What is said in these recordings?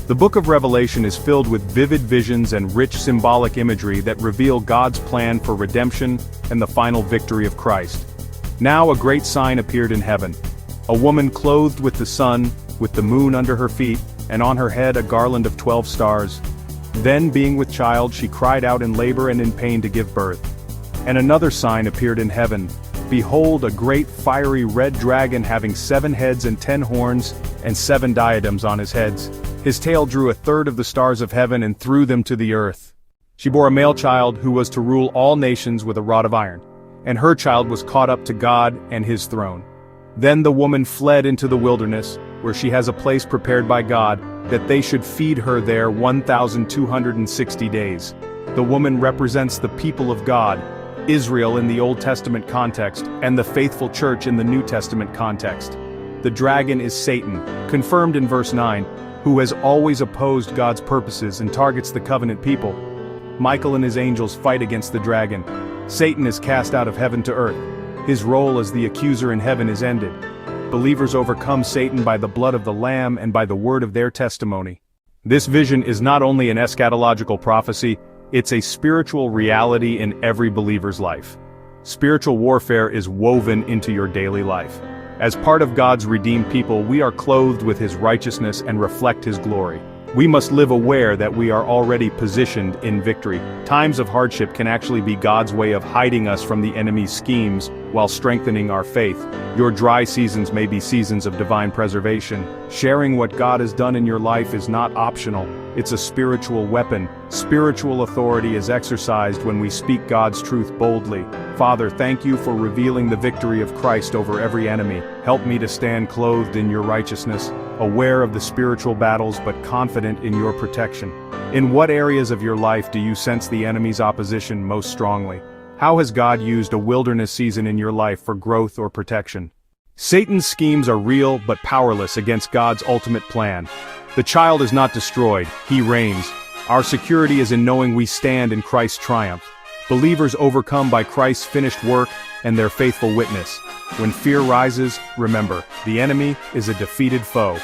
The book of Revelation is filled with vivid visions and rich symbolic imagery that reveal God's plan for redemption and the final victory of Christ. Now a great sign appeared in heaven. A woman clothed with the sun, with the moon under her feet, and on her head a garland of 12 stars. Then, being with child, she cried out in labor and in pain to give birth. And another sign appeared in heaven. Behold, a great fiery red dragon having 7 heads and 10 horns, and 7 diadems on his heads. His tail drew a third of the stars of heaven and threw them to the earth. She bore a male child who was to rule all nations with a rod of iron, and her child was caught up to God and his throne. Then the woman fled into the wilderness, where she has a place prepared by God, that they should feed her there 1,260 days. The woman represents the people of God, Israel in the Old Testament context, and the faithful church in the New Testament context. The dragon is Satan, confirmed in verse 9, who has always opposed God's purposes and targets the covenant people. Michael and his angels fight against the dragon. Satan is cast out of heaven to earth. His role as the accuser in heaven is ended. Believers overcome Satan by the blood of the Lamb and by the word of their testimony. This vision is not only an eschatological prophecy, it's a spiritual reality in every believer's life. Spiritual warfare is woven into your daily life. As part of God's redeemed people, we are clothed with His righteousness and reflect His glory. We must live aware that we are already positioned in victory. Times of hardship can actually be God's way of hiding us from the enemy's schemes while strengthening our faith. Your dry seasons may be seasons of divine preservation. Sharing what God has done in your life is not optional. It's a spiritual weapon. Spiritual authority is exercised when we speak God's truth boldly. Father, thank you for revealing the victory of Christ over every enemy. Help me to stand clothed in your righteousness, aware of the spiritual battles but confident in your protection. In what areas of your life do you sense the enemy's opposition most strongly? How has God used a wilderness season in your life for growth or protection? Satan's schemes are real but powerless against God's ultimate plan. The child is not destroyed, he reigns. Our security is in knowing we stand in Christ's triumph. Believers overcome by Christ's finished work and their faithful witness. When fear rises, remember, the enemy is a defeated foe.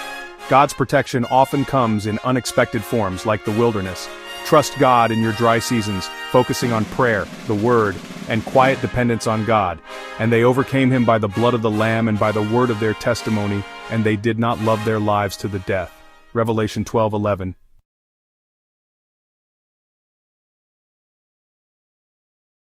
God's protection often comes in unexpected forms like the wilderness. Trust God in your dry seasons, focusing on prayer, the Word, and quiet dependence on God. And they overcame him by the blood of the Lamb and by the word of their testimony, and they did not love their lives to the death. Revelation 12:11.